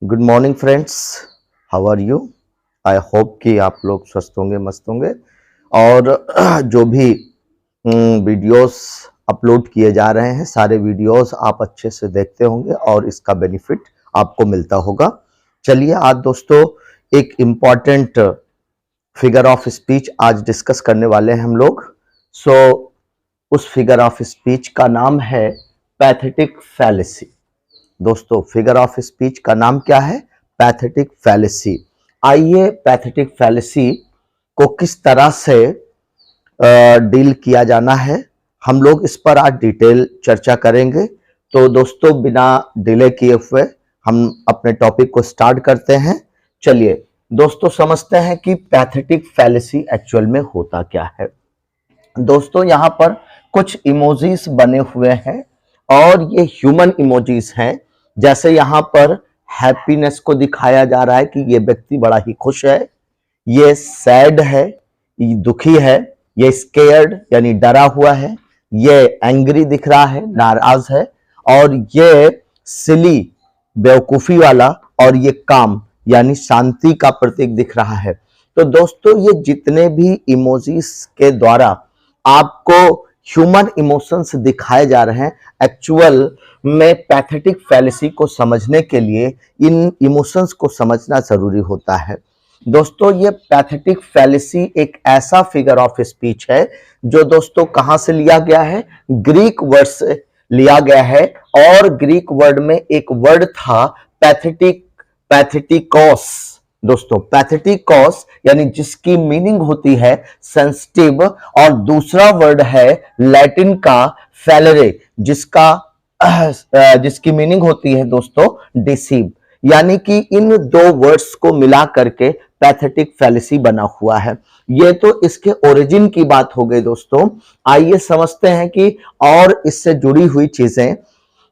Good morning friends, how are you. I hope कि आप लोग स्वस्थ होंगे, मस्त होंगे। और जो भी वीडियोस अपलोड किए जा रहे हैं, सारे वीडियोस आप अच्छे से देखते होंगे और इसका बेनिफिट आपको मिलता होगा। चलिए आज दोस्तों एक इम्पॉर्टेंट फिगर ऑफ स्पीच आज डिस्कस करने वाले हैं हम लोग। उस फिगर ऑफ स्पीच का नाम है पैथेटिक फैलेसी। दोस्तों फिगर ऑफ स्पीच का नाम क्या है? Pathetic fallacy. आइए पैथेटिक फैलेसी को किस तरह से डील किया जाना है, हम लोग इस पर आज डिटेल चर्चा करेंगे। तो दोस्तों बिना डिले किए हुए हम अपने टॉपिक को स्टार्ट करते हैं। चलिए दोस्तों समझते हैं कि पैथेटिक फैलेसी एक्चुअल में होता क्या है। दोस्तों यहाँ पर कुछ इमोजीज बने हुए हैं और ये ह्यूमन इमोजीज हैं। जैसे यहाँ पर हैप्पीनेस को दिखाया जा रहा है कि ये व्यक्ति बड़ा ही खुश है, ये सैड है, ये दुखी है, ये स्केयर्ड यानी डरा हुआ है, ये एंग्री दिख रहा है, नाराज है, और ये सिली बेवकूफी वाला, और ये काम यानी शांति का प्रतीक दिख रहा है। तो दोस्तों ये जितने भी इमोजीज के द्वारा आपको ह्यूमन इमोशंस दिखाए जा रहे हैं, एक्चुअल में पैथेटिक फैलेसी को समझने के लिए इन इमोशंस को समझना जरूरी होता है। दोस्तों ये पैथेटिक फैलेसी एक ऐसा फिगर ऑफ स्पीच है जो दोस्तों कहां से लिया गया है? ग्रीक वर्ड से लिया गया है। और ग्रीक वर्ड में एक वर्ड था पैथेटिकोस। दोस्तों पैथेटिकोस यानी जिसकी मीनिंग होती है सेंसिटिव, और दूसरा वर्ड है लैटिन का फैलरे जिसकी मीनिंग होती है दोस्तों डिसीव। यानी कि इन दो वर्ड्स को मिला करके पैथेटिक फैलेसी बना हुआ है। ये तो इसके ओरिजिन की बात हो गई दोस्तों। आइए समझते हैं कि और इससे जुड़ी हुई चीजें।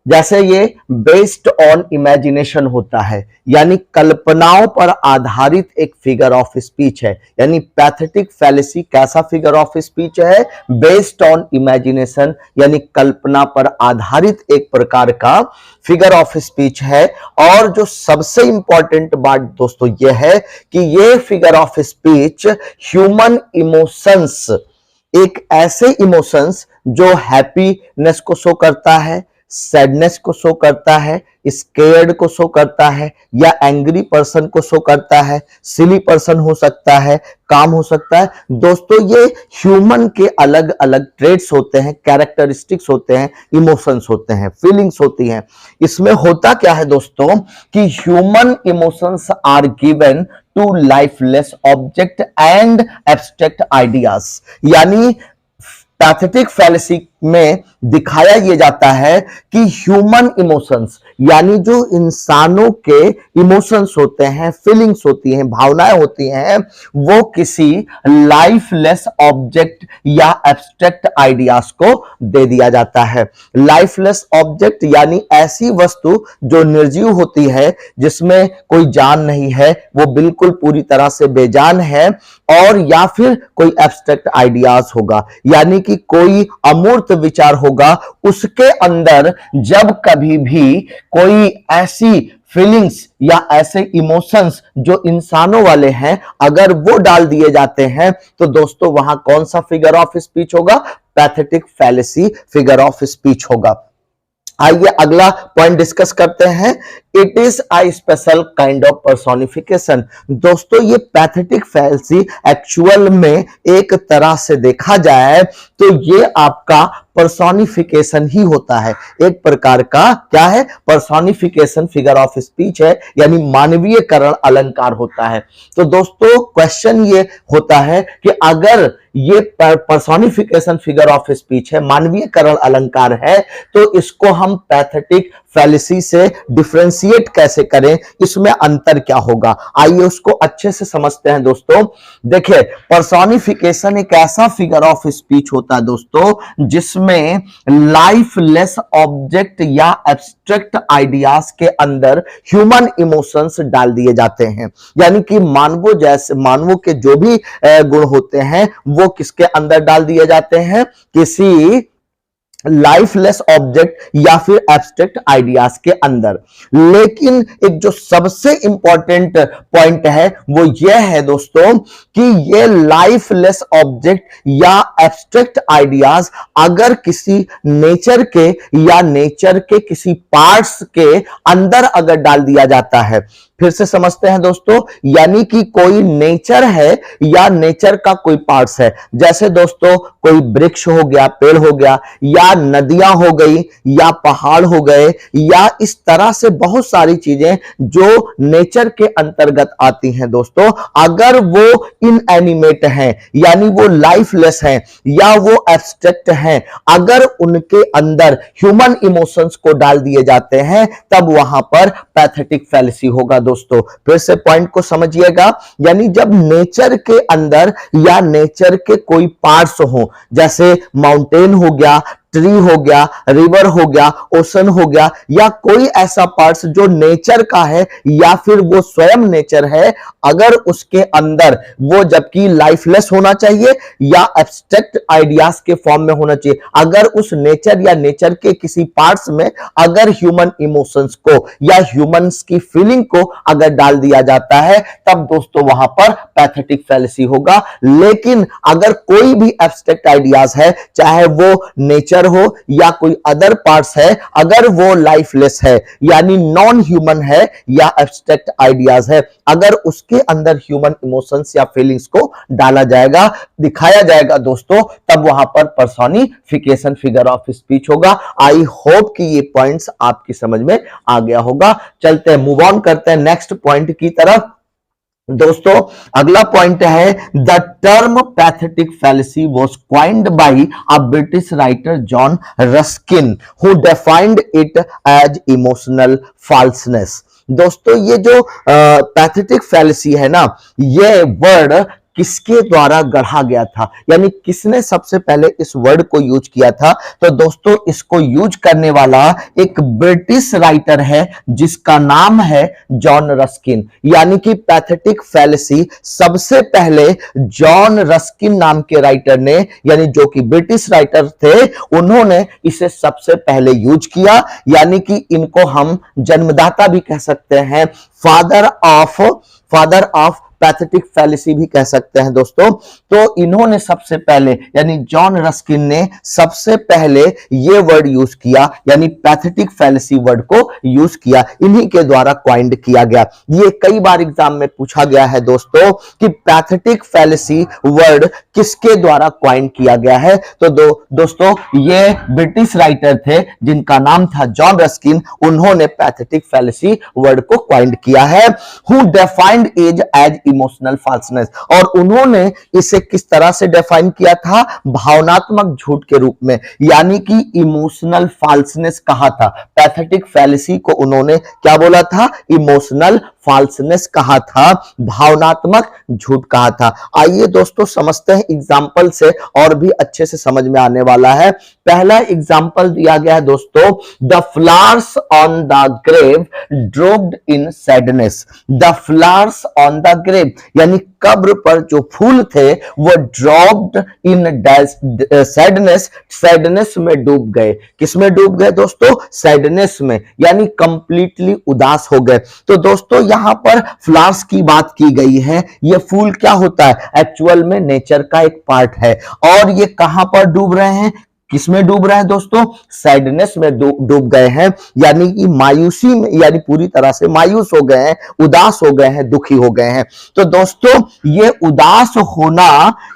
जैसे ये बेस्ड ऑन इमेजिनेशन होता है, यानी कल्पनाओं पर आधारित एक फिगर ऑफ स्पीच है। यानी पैथेटिक फैलेसी कैसा फिगर ऑफ स्पीच है? बेस्ड ऑन इमेजिनेशन यानी कल्पना पर आधारित एक प्रकार का फिगर ऑफ स्पीच है। और जो सबसे इंपॉर्टेंट बात दोस्तों ये है कि ये figure of speech human emotions, एक ऐसे इमोशंस जो हैप्पीनेस को शो करता है, सैडनेस को शो करता है, स्केयर्ड को शो करता है, या एंग्री पर्सन को शो करता है, सिली पर्सन हो सकता है, काम हो सकता है। दोस्तों ये ह्यूमन के अलग अलग ट्रेड्स होते हैं, कैरेक्टरिस्टिक्स होते हैं, इमोशंस होते हैं, फीलिंग्स होती हैं। इसमें होता क्या है दोस्तों कि human emotions are given to lifeless object and abstract ideas. यानी पैथेटिक फैलेसी में दिखाया यह जाता है कि ह्यूमन इमोशंस यानी जो इंसानों के इमोशंस होते हैं, फीलिंग्स होती हैं, भावनाएं होती हैं, वो किसी लाइफलेस ऑब्जेक्ट या एब्स्ट्रैक्ट आइडियाज को दे दिया जाता है। लाइफलेस ऑब्जेक्ट यानी ऐसी वस्तु जो निर्जीव होती है, जिसमें कोई जान नहीं है, वो बिल्कुल पूरी तरह से बेजान है। और या फिर कोई एब्स्ट्रैक्ट आइडियाज होगा, यानी कि कोई अमूर्त विचार होगा, उसके अंदर जब कभी भी कोई ऐसी फीलिंग्स या ऐसे इमोशंस जो इंसानों वाले हैं, अगर वो डाल दिए जाते हैं, तो दोस्तों वहां कौन सा फिगर ऑफ स्पीच होगा? Pathetic fallacy figure of speech होगा। आइए अगला पॉइंट डिस्कस करते हैं। It is a special kind of personification. दोस्तों ये पैथेटिक फैलेसी एक्चुअल में एक तरह से देखा जाए तो ये आपका पर्सोनिफिकेशन ही होता है। एक प्रकार का क्या है? पर्सोनिफिकेशन फिगर ऑफ स्पीच है, यानी मानवीयकरण अलंकार होता है। तो दोस्तों क्वेश्चन ये होता है कि अगर ये पर्सोनिफिकेशन फिगर ऑफ स्पीच है, मानवीयकरण अलंकार है, तो इसको हम पैथेटिक फैलेसी से डिफरेंशिएट कैसे करें, इसमें अंतर क्या होगा? आइए उसको अच्छे से समझते हैं दोस्तों। देखिए पर्सोनिफिकेशन एक ऐसा फिगर ऑफ स्पीच होता है दोस्तों जिसमें लाइफलेस ऑब्जेक्ट या एब्स्ट्रैक्ट आइडियाज के अंदर ह्यूमन इमोशंस डाल दिए जाते हैं। यानी कि मानवों के जो भी गुण होते हैं वो किसके अंदर डाल दिए जाते हैं? किसी लाइफलेस ऑब्जेक्ट या फिर एब्स्ट्रैक्ट आइडियाज के अंदर। लेकिन एक जो सबसे इंपॉर्टेंट पॉइंट है वो ये है दोस्तों कि ये लाइफलेस ऑब्जेक्ट या एब्स्ट्रैक्ट आइडियाज अगर किसी नेचर के या नेचर के किसी पार्ट्स के अंदर अगर डाल दिया जाता है, फिर से समझते हैं दोस्तों, यानी कि कोई नेचर है या नेचर का कोई पार्ट्स है, जैसे दोस्तों कोई वृक्ष हो गया, पेड़ हो गया, या नदियां हो गई, या पहाड़ हो गए, या इस तरह से बहुत सारी चीजें जो नेचर के अंतर्गत आती हैं दोस्तों, अगर वो इनएनिमेट हैं यानी वो लाइफलेस हैं या वो एब्स्ट्रैक्ट हैं, अगर उनके अंदर ह्यूमन इमोशंस को डाल दिए जाते हैं तब वहां पर पैथेटिक फैलेसी होगा दोस्तों। फिर से पॉइंट को समझिएगा, यानी जब नेचर के अंदर या नेचर के कोई पार्ट्स हो, जैसे माउंटेन हो गया, ट्री हो गया, रिवर हो गया, ओशन हो गया, या कोई ऐसा पार्ट्स जो नेचर का है या फिर वो स्वयं नेचर है, अगर उसके अंदर वो जबकि लाइफलेस होना चाहिए या एब्स्ट्रैक्ट आइडियाज के फॉर्म में होना चाहिए, अगर उस नेचर या नेचर के किसी पार्ट्स में अगर ह्यूमन इमोशंस को या ह्यूमंस की फीलिंग को अगर डाल दिया जाता है तब दोस्तों वहां पर पैथेटिक फैलेसी होगा। लेकिन अगर कोई भी एब्स्ट्रैक्ट आइडियाज है, चाहे वो नेचर हो या कोई अदर पार्ट्स है, अगर वो लाइफलेस है यानी नॉन ह्यूमन है या एब्स्ट्रैक्ट आइडियाज है, अगर उसके अंदर ह्यूमन इमोशंस या फीलिंग्स को डाला जाएगा, दिखाया जाएगा दोस्तों, तब वहां पर पर्सोनिफिकेशन, फिगर ऑफ स्पीच होगा। आई होप कि ये पॉइंट्स आपकी समझ में आ गया होगा। चलते हैं, मूव ऑन करते हैं नेक्स्ट पॉइंट की तरफ। दोस्तों अगला पॉइंट है, the term pathetic fallacy was coined by a British writer John Ruskin who defined it as emotional falseness. दोस्तों ये जो पैथेटिक फैलेसी है ना, ये वर्ड किसके द्वारा गढ़ा गया था, यानी किसने सबसे पहले इस वर्ड को यूज किया था, तो दोस्तों इसको यूज करने वाला एक ब्रिटिश राइटर है जिसका नाम है जॉन रस्किन। यानी कि पैथेटिक फैलेसी सबसे पहले जॉन रस्किन नाम के राइटर ने, यानी जो कि ब्रिटिश राइटर थे, उन्होंने इसे सबसे पहले यूज किया। यानी कि इनको हम जन्मदाता भी कह सकते हैं, फादर ऑफ पैथेटिक फैलेसी भी कह सकते हैं दोस्तों। तो इन्होंने सबसे पहले, यानी जॉन रस्किन ने सबसे पहले ये वर्ड यूज किया, यानी पैथेटिक फैलेसी वर्ड को यूज किया, इन्हीं के द्वारा क्वाइंड किया गया। ये कई बार एग्जाम में पूछा गया है दोस्तों कि पैथेटिक फैलेसी वर्ड किसके द्वारा क्वाइंड किया गया है, तो दोस्तों ये ब्रिटिश राइटर थे जिनका नाम था जॉन रस्किन, उन्होंने पैथेटिक फैलेसी वर्ड को क्वाइंड किया है। Who defined it as emotional falseness, और उन्होंने इसे किस तरह से डिफाइन किया था, भावनात्मक झूठ के रूप में, यानी कि इमोशनल फॉल्सनेस कहा था। पैथेटिक फैलेसी को उन्होंने क्या बोला था, इमोशनल फॉल्सनेस कहा था, भावनात्मक झूठ कहा था। आइए दोस्तों समझते हैं एग्जाम्पल से, और भी अच्छे से समझ में आने वाला है। पहला एग्जाम्पल दिया गया है दोस्तों, the flowers on the grave dropped in sadness. The flowers on the grave यानी कब्र पर जो फूल थे वो ड्रॉप्ड इन सैडनेस, सैडनेस में डूब गए। किस में डूब गए दोस्तों, सैडनेस में, यानी कंप्लीटली उदास हो गए। तो दोस्तों यहां पर फ्लावर्स की बात की गई है, ये फूल क्या होता है, एक्चुअल में नेचर का एक पार्ट है, और ये कहां पर डूब रहे हैं, किसमें डूब रहे हैं दोस्तों, सैडनेस में डूब गए हैं, यानी कि मायूसी में, यानी पूरी तरह से मायूस हो गए हैं, उदास हो गए हैं, दुखी हो गए हैं। तो दोस्तों ये उदास होना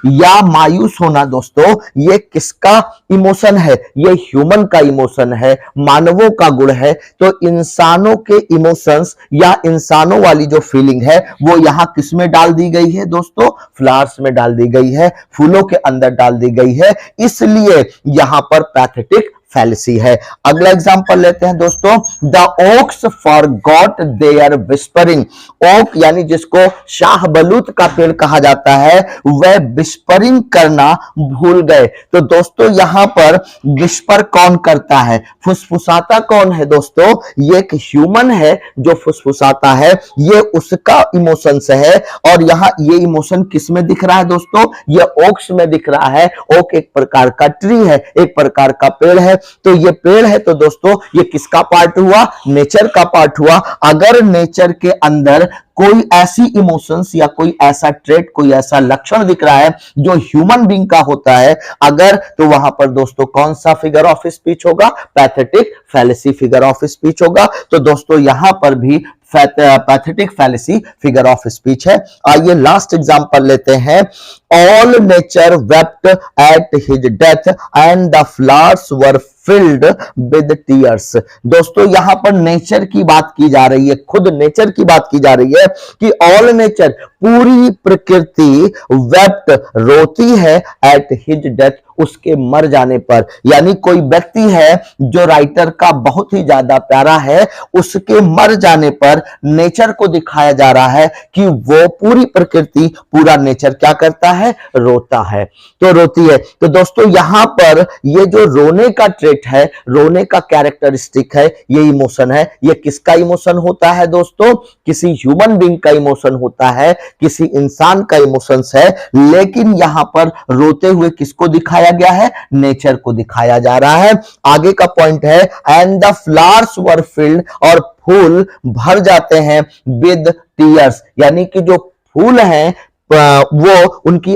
या मायूस होना दोस्तों, ये किसका इमोशन है, ये ह्यूमन का इमोशन है, मानवों का गुण है। तो इंसानों के इमोशंस या इंसानों वाली जो फीलिंग है वो यहां किस में डाल दी गई है दोस्तों, फ्लावर्स में डाल दी गई है, फूलों के अंदर डाल दी गई है। इसलिए यहां पर पैथेटिक फैलेसी है। अगला एग्जांपल लेते हैं दोस्तों, the oaks forgot their whispering. Oak यानी जिसको शाहबलूत का पेड़ कहा जाता है, वह विस्परिंग करना भूल गए। तो दोस्तों यहां पर विस्पर कौन करता है, फुसफुसाता कौन है दोस्तों, ये एक ह्यूमन है जो फुसफुसाता है, ये उसका इमोशंस है। और यहां ये इमोशन किस में दिख रहा है दोस्तों, ये ओक्स में दिख रहा है। ओक एक प्रकार का ट्री है, एक प्रकार का पेड़ है। तो ये पेड़ है तो दोस्तों ये किसका पार्ट हुआ, नेचर का पार्ट हुआ। अगर नेचर के अंदर कोई ऐसी इमोशंस या कोई ऐसा ट्रेट, कोई ऐसा लक्षण दिख रहा है जो ह्यूमन बीइंग का होता है अगर, तो वहां पर दोस्तों कौन सा फिगर ऑफ स्पीच होगा, pathetic fallacy figure of speech होगा। तो दोस्तों यहां पर भी pathetic fallacy figure of speech है। आइए लास्ट एग्जांपल लेते हैं, all nature wept at his death and the flowers were filled with tears. दोस्तों यहां पर नेचर की बात की जा रही है, खुद नेचर की बात की जा रही है कि ऑल नेचर, पूरी प्रकृति, वेप्ट रोती है एट हिज डेथ, उसके मर जाने पर। यानी कोई व्यक्ति है जो राइटर का बहुत ही ज्यादा प्यारा है, उसके मर जाने पर नेचर को दिखाया जा रहा है कि वो पूरी प्रकृति, पूरा नेचर क्या करता है, रोता है, तो रोती है। तो दोस्तों यहां पर ये जो रोने का ट्रेट है, रोने का कैरेक्टरिस्टिक है, ये इमोशन है। ये किसका इमोशन होता है दोस्तों, किसी ह्यूमन बीइंग का इमोशन होता है, किसी इंसान का इमोशंस है। लेकिन यहां पर रोते हुए किसको दिखाया गया है, नेचर को दिखाया जा रहा है। आगे का पॉइंट है, and the flowers were field, और फूल भर जाते हैं विद टीयर्स, यानी कि जो फूल हैं वो उनकी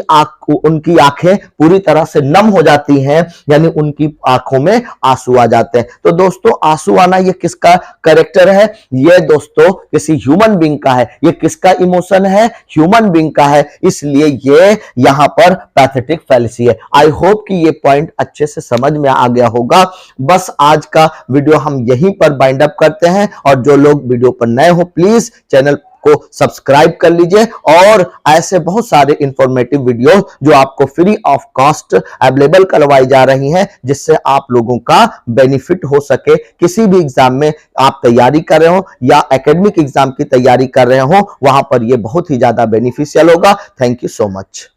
आंखें पूरी तरह से नम हो जाती हैं, यानी उनकी आंखों में आंसू आ जाते हैं। तो दोस्तों आंसू आना ये किसका कैरेक्टर है, ये दोस्तों किसी ह्यूमन बीइंग का है। ये किसका इमोशन है, ह्यूमन बीइंग का है, इसलिए ये यहां पर पैथेटिक फैलेसी है। आई होप कि ये पॉइंट अच्छे से समझ में आ गया होगा। बस आज का वीडियो हम यहीं पर बाइंड अप करते हैं, और जो लोग वीडियो पर नए हो प्लीज चैनल को सब्सक्राइब कर लीजिए, और ऐसे बहुत सारे इंफॉर्मेटिव वीडियो जो आपको फ्री ऑफ कॉस्ट अवेलेबल करवाई जा रही हैं, जिससे आप लोगों का बेनिफिट हो सके। किसी भी एग्जाम में आप तैयारी कर रहे हो या एकेडमिक एग्जाम की तैयारी कर रहे हो, वहां पर यह बहुत ही ज्यादा बेनिफिशियल होगा। Thank you so much.